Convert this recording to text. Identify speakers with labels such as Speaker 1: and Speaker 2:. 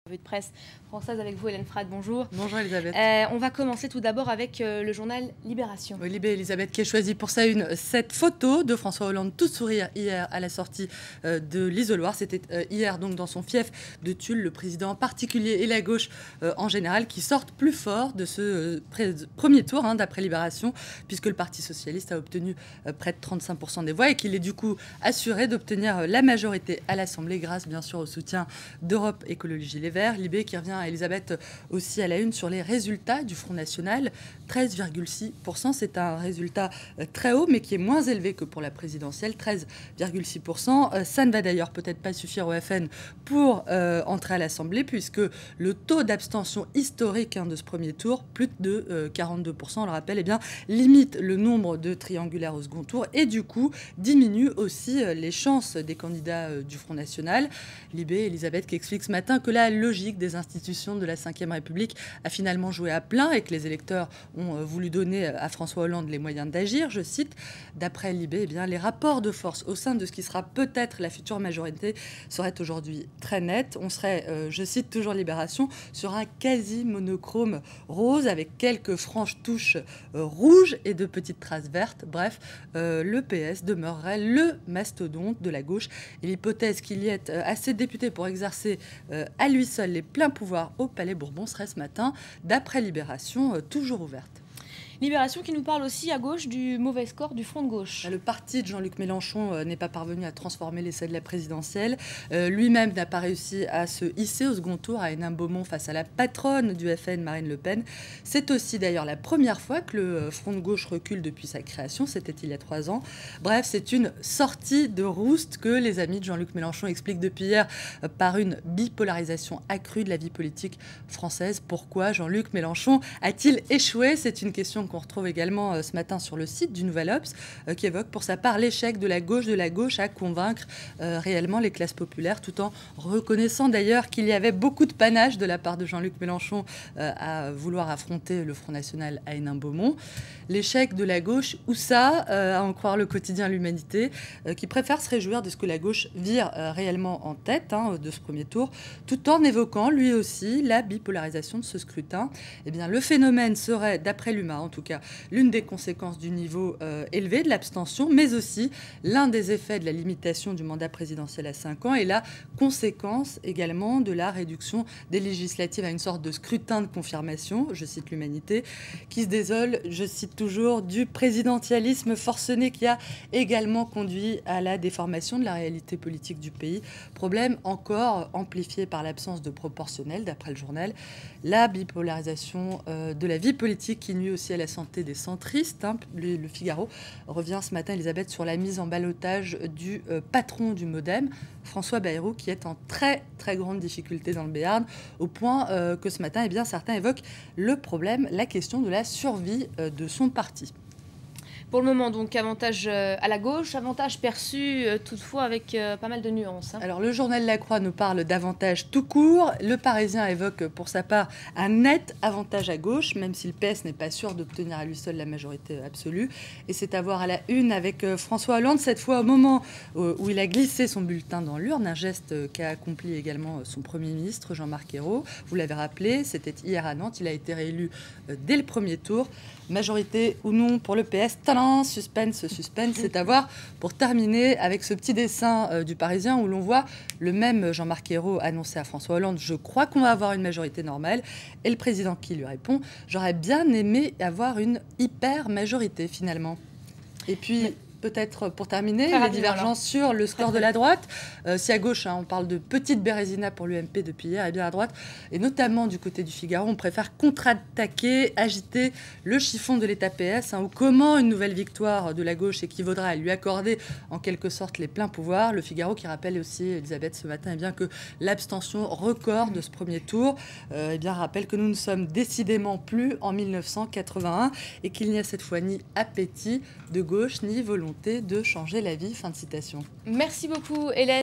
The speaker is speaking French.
Speaker 1: Revue de presse française avec vous, Hélène Frade, bonjour.
Speaker 2: Bonjour Elisabeth.
Speaker 1: On va commencer tout d'abord avec le journal Libération.
Speaker 2: Oui, Elisabeth qui a choisi pour sa une cette photo de François Hollande tout sourire hier à la sortie de l'isoloir. C'était hier donc dans son fief de Tulle, le président en particulier et la gauche en général qui sortent plus fort de ce premier tour d'après Libération, puisque le Parti socialiste a obtenu près de 35% des voix et qu'il est du coup assuré d'obtenir la majorité à l'Assemblée grâce bien sûr au soutien d'Europe Écologie Les Verts. Libé qui revient à Elisabeth aussi à la une sur les résultats du Front National. 13,6%, c'est un résultat très haut, mais qui est moins élevé que pour la présidentielle. 13,6%. Ça ne va d'ailleurs peut-être pas suffire au FN pour entrer à l'Assemblée, puisque le taux d'abstention historique de ce premier tour, plus de 42%, on le rappelle, limite le nombre de triangulaires au second tour et du coup diminue aussi les chances des candidats du Front National. Libé, Elisabeth qui explique ce matin que la logique des institutions de la Ve République a finalement joué à plein et que les électeurs ont voulu donner à François Hollande les moyens d'agir. Je cite, d'après Libé, les rapports de force au sein de ce qui sera peut-être la future majorité seraient aujourd'hui très nets. On serait, je cite toujours Libération, sur un quasi monochrome rose avec quelques franches touches rouges et de petites traces vertes. Bref, le PS demeurerait le mastodonte de la gauche et l'hypothèse qu'il y ait assez de députés pour exercer à lui seul les pleins pouvoirs au Palais Bourbon serait ce matin, d'après Libération, toujours ouverte.
Speaker 1: Libération qui nous parle aussi à gauche du mauvais score du Front de gauche.
Speaker 2: Le parti de Jean-Luc Mélenchon n'est pas parvenu à transformer l'essai de la présidentielle. Lui-même n'a pas réussi à se hisser au second tour à Hénin-Beaumont face à la patronne du FN, Marine Le Pen. C'est aussi d'ailleurs la première fois que le Front de gauche recule depuis sa création. C'était il y a 3 ans. Bref, c'est une sortie de rouste que les amis de Jean-Luc Mélenchon expliquent depuis hier par une bipolarisation accrue de la vie politique française. Pourquoi Jean-Luc Mélenchon a-t-il échoué? C'est une question qu'on retrouve également ce matin sur le site du Nouvel Obs, qui évoque pour sa part l'échec de la gauche à convaincre réellement les classes populaires, tout en reconnaissant d'ailleurs qu'il y avait beaucoup de panache de la part de Jean-Luc Mélenchon à vouloir affronter le Front National à Hénin-Beaumont. L'échec de la gauche, où ça, à en croire le quotidien L'Humanité, qui préfère se réjouir de ce que la gauche vire réellement en tête de ce premier tour, tout en évoquant lui aussi la bipolarisation de ce scrutin. Le phénomène serait, d'après l'UMA en tout cas, l'une des conséquences du niveau élevé de l'abstention, mais aussi l'un des effets de la limitation du mandat présidentiel à 5 ans et la conséquence également de la réduction des législatives à une sorte de scrutin de confirmation, je cite l'Humanité, qui se désole, je cite toujours, du présidentialisme forcené qui a également conduit à la déformation de la réalité politique du pays. Problème encore amplifié par l'absence de proportionnel, d'après le journal. La bipolarisation de la vie politique qui nuit aussi à la santé des centristes. Le Figaro revient ce matin, Elisabeth, sur la mise en ballottage du patron du Modem, François Bayrou, qui est en très très grande difficulté dans le Béarn, au point que ce matin, certains évoquent le problème, la question de la survie de son parti.
Speaker 1: Pour le moment, donc, avantage à la gauche, avantage perçu toutefois avec pas mal de nuances.
Speaker 2: Alors, le journal La Croix nous parle d'avantage tout court. Le Parisien évoque pour sa part un net avantage à gauche, même si le PS n'est pas sûr d'obtenir à lui seul la majorité absolue. Et c'est à voir à la une avec François Hollande, cette fois au moment où il a glissé son bulletin dans l'urne, un geste qu'a accompli également son Premier ministre, Jean-Marc Ayrault. Vous l'avez rappelé, c'était hier à Nantes. Il a été réélu dès le premier tour. Majorité ou non pour le PS, suspense, c'est à voir pour terminer avec ce petit dessin du Parisien où l'on voit le même Jean-Marc Ayrault annoncer à François Hollande « Je crois qu'on va avoir une majorité normale » et le président qui lui répond « J'aurais bien aimé avoir une hyper majorité finalement ». Et puis... Peut-être pour terminer, les divergences sur le score de la droite. Si à gauche, on parle de petite bérésina pour l'UMP depuis hier, et bien à droite, et notamment du côté du Figaro, on préfère contre-attaquer, agiter le chiffon de l'État PS, ou comment une nouvelle victoire de la gauche équivaudra à lui accorder en quelque sorte les pleins pouvoirs. Le Figaro qui rappelle aussi, Elisabeth, ce matin, que l'abstention record de ce premier tour rappelle que nous ne sommes décidément plus en 1981 et qu'il n'y a cette fois ni appétit de gauche ni volonté de changer la vie. Fin de citation.
Speaker 1: Merci beaucoup, Hélène.